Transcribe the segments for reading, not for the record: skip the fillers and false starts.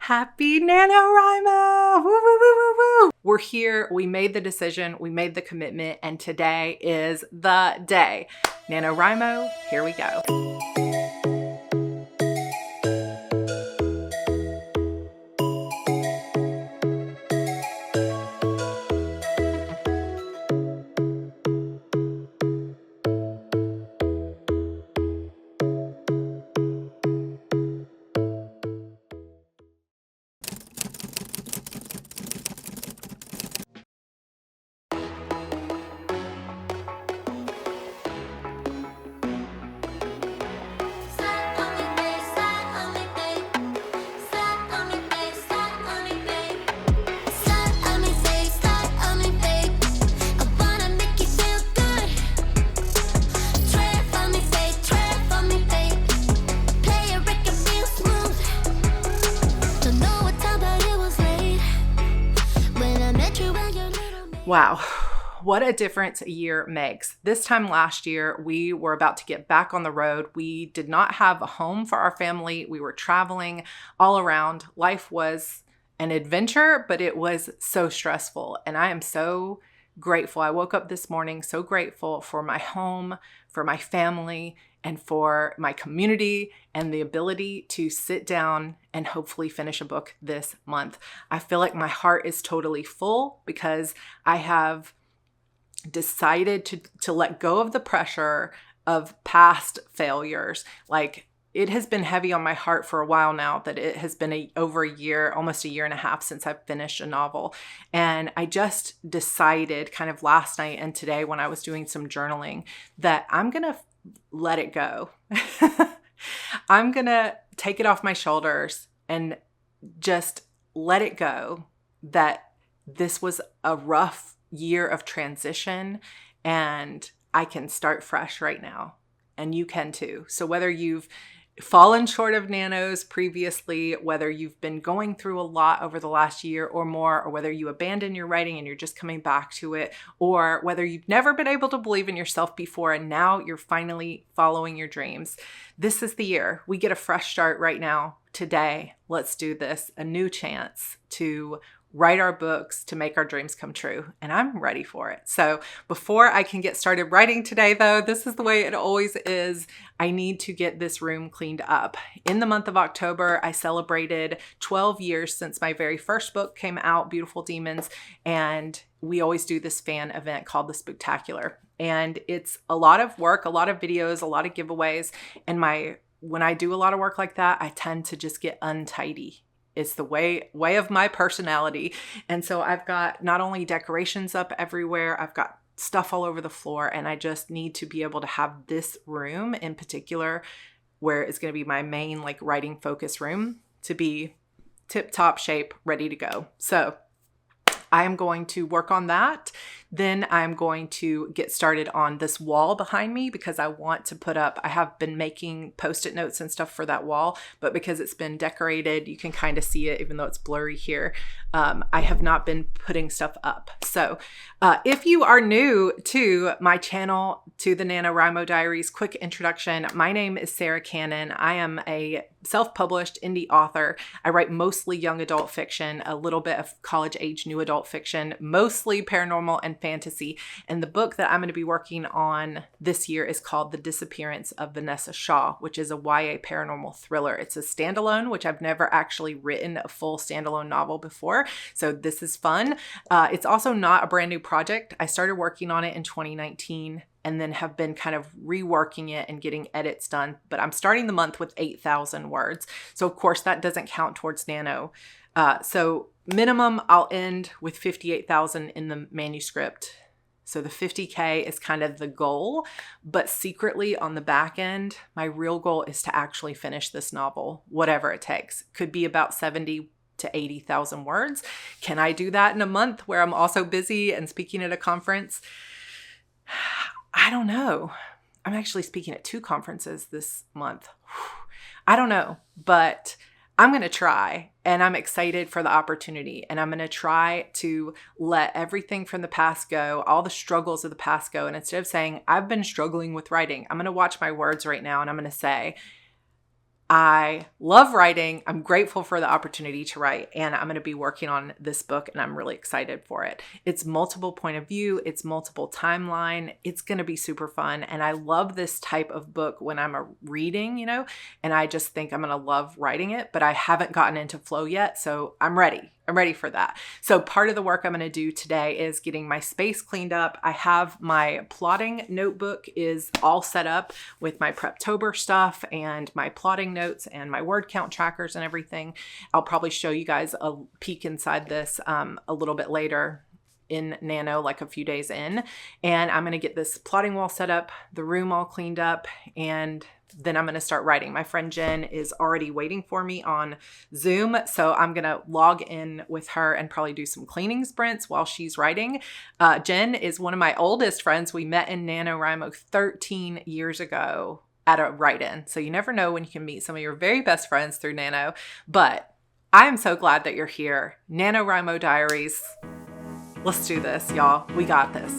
Happy NaNoWriMo! Woo, woo, woo, woo, woo! We're here, we made the decision, we made the commitment, and today is the day. NaNoWriMo, here we go. Wow, what a difference a year makes. This time last year, we were about to get back on the road. We did not have a home for our family. We were traveling all around. Life was an adventure, but it was so stressful. And I am so grateful. I woke up this morning so grateful for my home, for my family, and for my community and the ability to sit down and hopefully finish a book this month. I feel like my heart is totally full because I have decided to let go of the pressure of past failures. Like, it has been heavy on my heart for a while now that it has been over a year, almost a year and a half since I've finished a novel. And I just decided kind of last night and today when I was doing some journaling that I'm going to let it go. I'm going to take it off my shoulders and just let it go that this was a rough year of transition and I can start fresh right now. And you can too. So whether you've fallen short of nanos previously, whether you've been going through a lot over the last year or more, or whether you abandoned your writing and you're just coming back to it, or whether you've never been able to believe in yourself before and now you're finally following your dreams, this is the year. We get a fresh start right now. Today, let's do this. A new chance to write our books, to make our dreams come true. And I'm ready for it. So before I can get started writing today, though, this is the way it always is. I need to get this room cleaned up. In the month of October, I celebrated 12 years since my very first book came out, Beautiful Demons. And we always do this fan event called The Spooktacular. And it's a lot of work, a lot of videos, a lot of giveaways. And when I do a lot of work like that, I tend to just get untidy. It's the way of my personality. And so I've got not only decorations up everywhere, I've got stuff all over the floor, and I just need to be able to have this room in particular, where it's going to be my main writing focus room, to be tip-top shape, ready to go. So I am going to work on that. Then I'm going to get started on this wall behind me because I want to put up, I have been making Post-it notes and stuff for that wall, but because it's been decorated, you can kind of see it even though it's blurry here. I have not been putting stuff up. So if you are new to my channel, to the NaNoWriMo Diaries, quick introduction. My name is Sarra Cannon. I am a self-published indie author. I write mostly young adult fiction, a little bit of college-age new adult fiction, mostly paranormal and fantasy. And the book that I'm going to be working on this year is called The Disappearance of Vanessa, which is a YA paranormal thriller. It's a standalone, which I've never actually written a full standalone novel before. So this is fun. It's also not a brand new project. I started working on it in 2019 and then have been kind of reworking it and getting edits done. But I'm starting the month with 8,000 words. So of course that doesn't count towards Nano. So minimum, I'll end with 58,000 in the manuscript. So the 50K is kind of the goal, but secretly on the back end, my real goal is to actually finish this novel, whatever it takes. Could be about 70 to 80,000 words. Can I do that in a month where I'm also busy and speaking at a conference? I don't know. I'm actually speaking at 2 conferences this month. I don't know, but I'm going to try, and I'm excited for the opportunity, and I'm going to try to let everything from the past go, all the struggles of the past go. And instead of saying, I've been struggling with writing, I'm going to watch my words right now and I'm going to say, I love writing. I'm grateful for the opportunity to write, and I'm going to be working on this book, and I'm really excited for it. It's multiple point of view. It's multiple timeline. It's going to be super fun. And I love this type of book when I'm reading, and I just think I'm going to love writing it, but I haven't gotten into flow yet. So I'm ready. I'm ready for that. So part of the work I'm going to do today is getting my space cleaned up. I have my plotting notebook is all set up with my preptober stuff and my plotting notes and my word count trackers and everything. I'll probably show you guys a peek inside this a little bit later in Nano, like a few days in. And I'm going to get this plotting wall set up, the room all cleaned up, and then I'm going to start writing. My friend Jen is already waiting for me on Zoom. So I'm going to log in with her and probably do some cleaning sprints while she's writing. Jen is one of my oldest friends. We met in NaNoWriMo 13 years ago at a write-in. So you never know when you can meet some of your very best friends through Nano. But I am so glad that you're here. NaNoWriMo Diaries. Let's do this, y'all. We got this.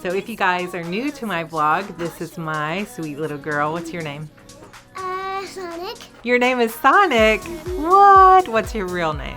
So if you guys are new to my vlog, this is my sweet little girl. What's your name? Sonic. Your name is Sonic? What? What's your real name?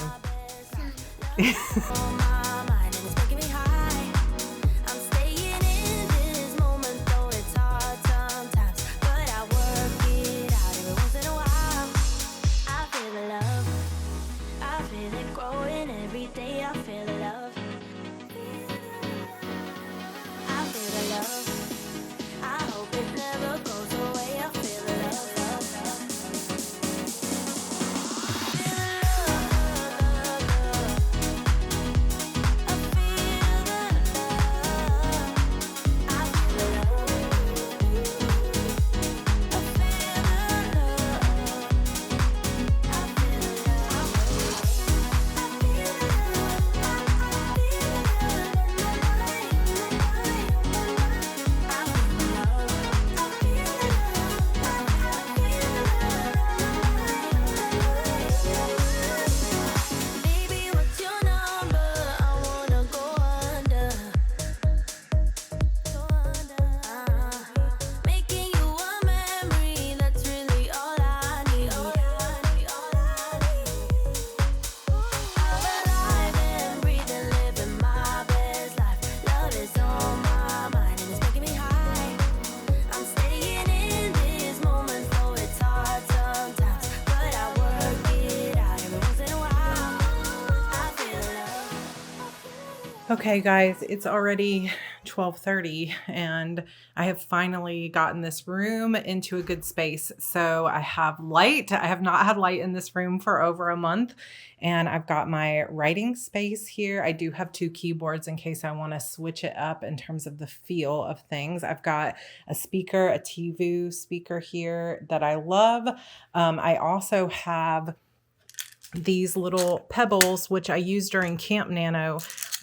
Okay, guys, it's already 12:30 and I have finally gotten this room into a good space. So I have light. I have not had light in this room for over a month, and I've got my writing space here. I do have 2 keyboards in case I want to switch it up in terms of the feel of things. I've got a speaker, a TV speaker here that I love. I also have these little pebbles, which I use during Camp Nano,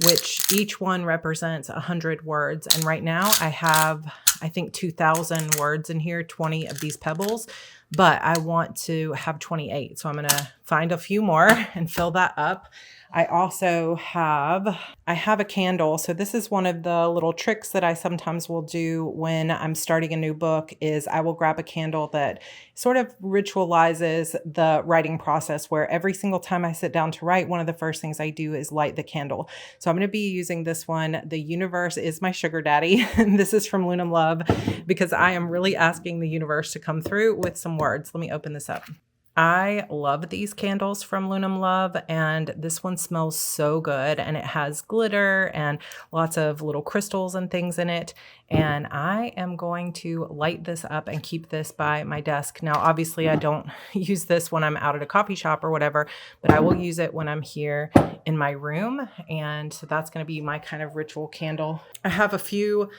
which each one represents 100 words. And right now I have, I think, 2,000 words in here, 20 of these pebbles, but I want to have 28. So I'm going to find a few more and fill that up. I also have a candle. So this is one of the little tricks that I sometimes will do when I'm starting a new book is I will grab a candle that sort of ritualizes the writing process, where every single time I sit down to write, one of the first things I do is light the candle. So I'm going to be using this one. The universe is my sugar daddy. And this is from Lunam Love because I am really asking the universe to come through with some words. Let me open this up. I love these candles from Lunam Love, and this one smells so good, and it has glitter and lots of little crystals and things in it. And I am going to light this up and keep this by my desk. Now, obviously I don't use this when I'm out at a coffee shop or whatever, but I will use it when I'm here in my room. And so that's going to be my kind of ritual candle. I have a few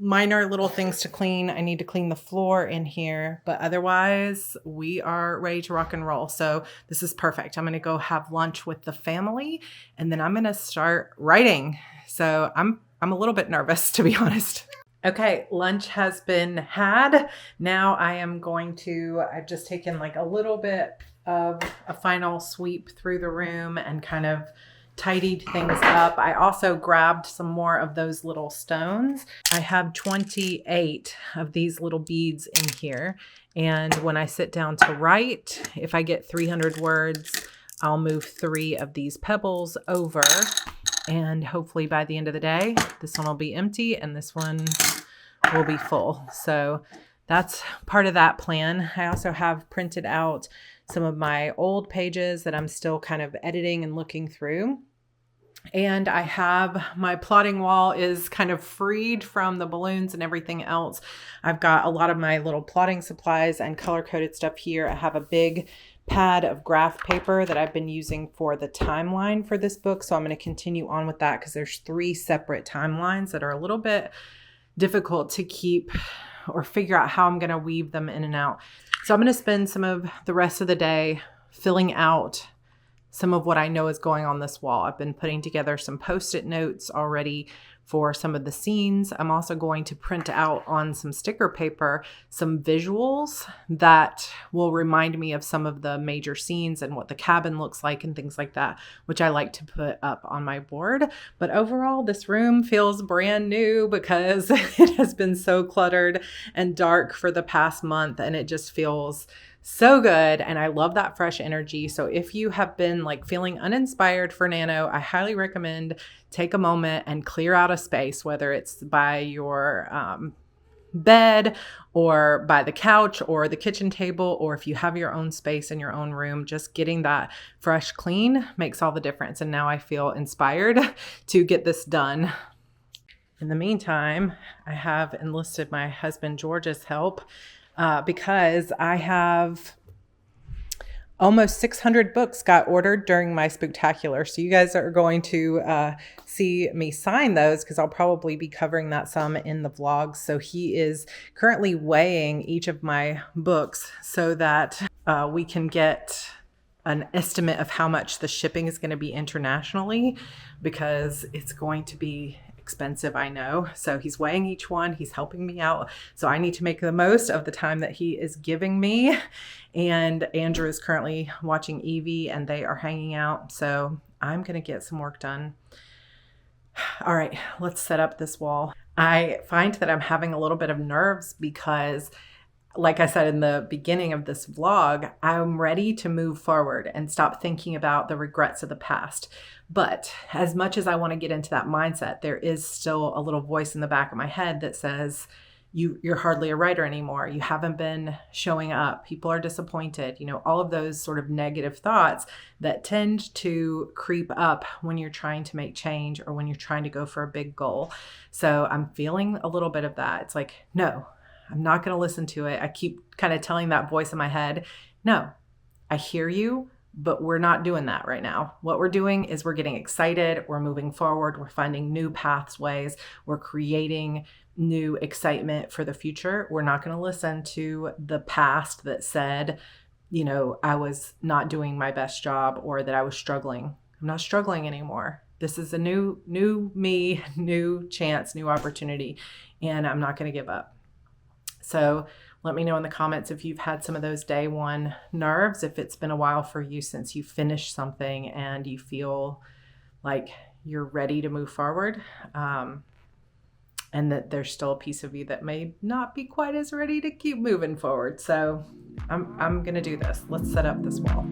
minor little things to clean. I need to clean the floor in here, but otherwise we are ready to rock and roll. So this is perfect. I'm going to go have lunch with the family and then I'm going to start writing. So I'm a little bit nervous, to be honest. Okay, lunch has been had. Now I've just taken like a little bit of a final sweep through the room and kind of tidied things up. I also grabbed some more of those little stones. I have 28 of these little beads in here. And when I sit down to write, if I get 300 words, I'll move 3 of these pebbles over. And hopefully by the end of the day, this one will be empty and this one will be full. So that's part of that plan. I also have printed out some of my old pages that I'm still kind of editing and looking through. And I have my plotting wall is kind of freed from the balloons and everything else. I've got a lot of my little plotting supplies and color-coded stuff here. I have a big pad of graph paper that I've been using for the timeline for this book. So I'm going to continue on with that because there's 3 separate timelines that are a little bit difficult to keep or figure out how I'm going to weave them in and out. So I'm going to spend some of the rest of the day filling out some of what I know is going on this wall. I've been putting together some Post-it notes already for some of the scenes. I'm also going to print out on some sticker paper some visuals that will remind me of some of the major scenes and what the cabin looks like and things like that, which I like to put up on my board. But overall, this room feels brand new because it has been so cluttered and dark for the past month, and it just feels so good. And I love that fresh energy. So if you have been like feeling uninspired for Nano, I highly recommend take a moment and clear out a space, whether it's by your bed or by the couch or the kitchen table, or if you have your own space in your own room, just getting that fresh clean makes all the difference. And now I feel inspired to get this done. In the meantime, I have enlisted my husband George's help because I have almost 600 books got ordered during my Spooktacular. So you guys are going to see me sign those because I'll probably be covering that some in the vlogs. So he is currently weighing each of my books so that we can get an estimate of how much the shipping is going to be internationally, because it's going to be expensive, I know. So he's weighing each one. He's helping me out. So I need to make the most of the time that he is giving me. And Andrew is currently watching Evie and they are hanging out. So I'm going to get some work done. All right, let's set up this wall. I find that I'm having a little bit of nerves because, like I said in the beginning of this vlog, I'm ready to move forward and stop thinking about the regrets of the past. But as much as I want to get into that mindset, there is still a little voice in the back of my head that says, you're hardly a writer anymore. You haven't been showing up. People are disappointed. You know, all of those sort of negative thoughts that tend to creep up when you're trying to make change or when you're trying to go for a big goal. So I'm feeling a little bit of that. It's like, no, I'm not going to listen to it. I keep kind of telling that voice in my head, no, I hear you, but we're not doing that right now. What we're doing is we're getting excited. We're moving forward. We're finding new pathways. We're creating new excitement for the future. We're not going to listen to the past that said, you know, I was not doing my best job or that I was struggling. I'm not struggling anymore. This is a new me, new chance, new opportunity, and I'm not going to give up. So let me know in the comments if you've had some of those day one nerves, if it's been a while for you since you finished something and you feel like you're ready to move forward, and that there's still a piece of you that may not be quite as ready to keep moving forward. So I'm going to do this. Let's set up this wall.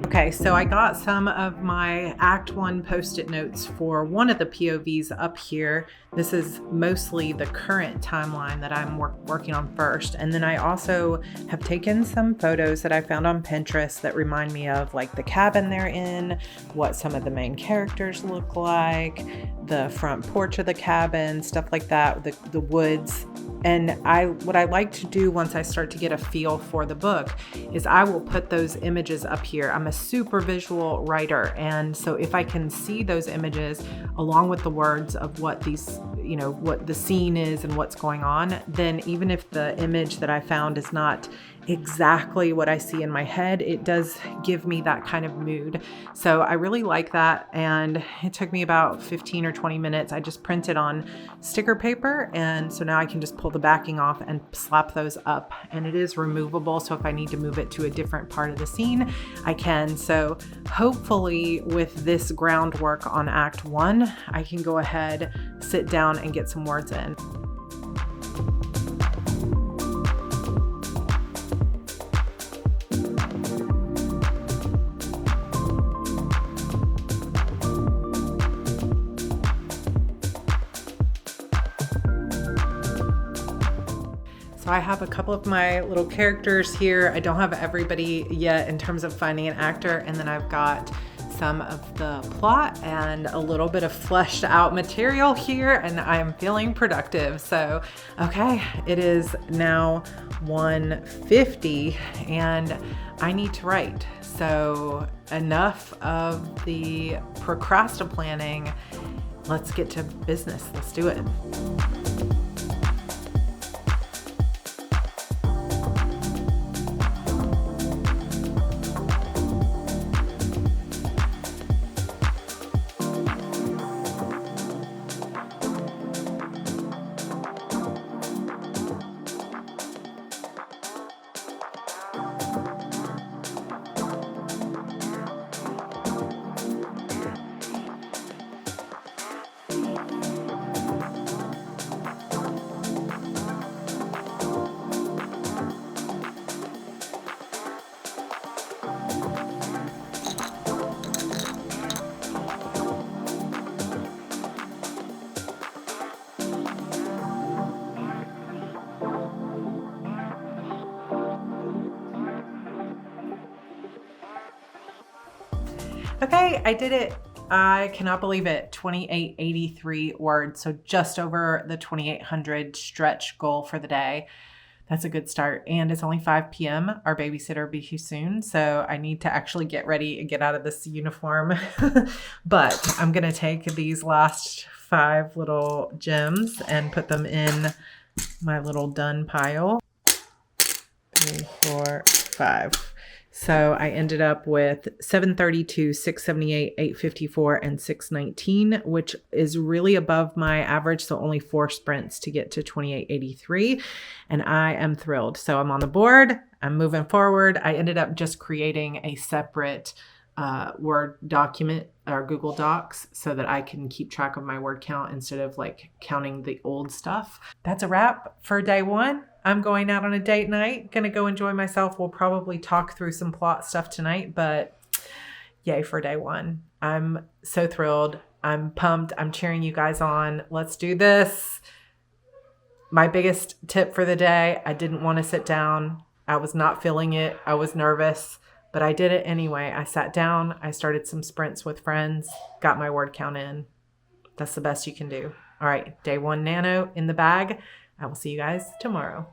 Okay, so I got some of my Act 1 Post-it notes for one of the POVs up here. This is mostly the current timeline that I'm working on first. And then I also have taken some photos that I found on Pinterest that remind me of like the cabin they're in, what some of the main characters look like, the front porch of the cabin, stuff like that, the woods. And what I like to do once I start to get a feel for the book is I will put those images up here. I'm a super visual writer, and so if I can see those images along with the words of what these what the scene is and what's going on, then even if the image that I found is not exactly what I see in my head, it does give me that kind of mood. So I really like that. And it took me about 15 or 20 minutes. I just printed on sticker paper. And so now I can just pull the backing off and slap those up. And it is removable. So if I need to move it to a different part of the scene, I can. So hopefully with this groundwork on Act 1, I can go ahead, sit down and get some words in. So I have a couple of my little characters here. I don't have everybody yet in terms of finding an actor. And then I've got some of the plot and a little bit of fleshed out material here, and I'm feeling productive. So, okay, it is now 1:50 and I need to write. So enough of the procrastinating. Let's get to business. Let's do it. Okay, I did it. I cannot believe it. 2883 words, so just over the 2800 stretch goal for the day. That's a good start. And it's only 5 p.m. Our babysitter will be here soon, so I need to actually get ready and get out of this uniform. But I'm going to take these last 5 little gems and put them in my little done pile. 3, 4, 5. So I ended up with 732, 678, 854, and 619, which is really above my average. So only 4 sprints to get to 2883. And I am thrilled. So I'm on the board. I'm moving forward. I ended up just creating a separate Word document or Google Docs so that I can keep track of my word count instead of like counting the old stuff. That's a wrap for day 1. I'm going out on a date night, gonna go enjoy myself. We'll probably talk through some plot stuff tonight, but yay for day 1. I'm so thrilled. I'm pumped. I'm cheering you guys on. Let's do this. My biggest tip for the day, I didn't want to sit down. I was not feeling it. I was nervous, but I did it anyway. I sat down. I started some sprints with friends, got my word count in. That's the best you can do. All right, day 1 nano in the bag. I will see you guys tomorrow.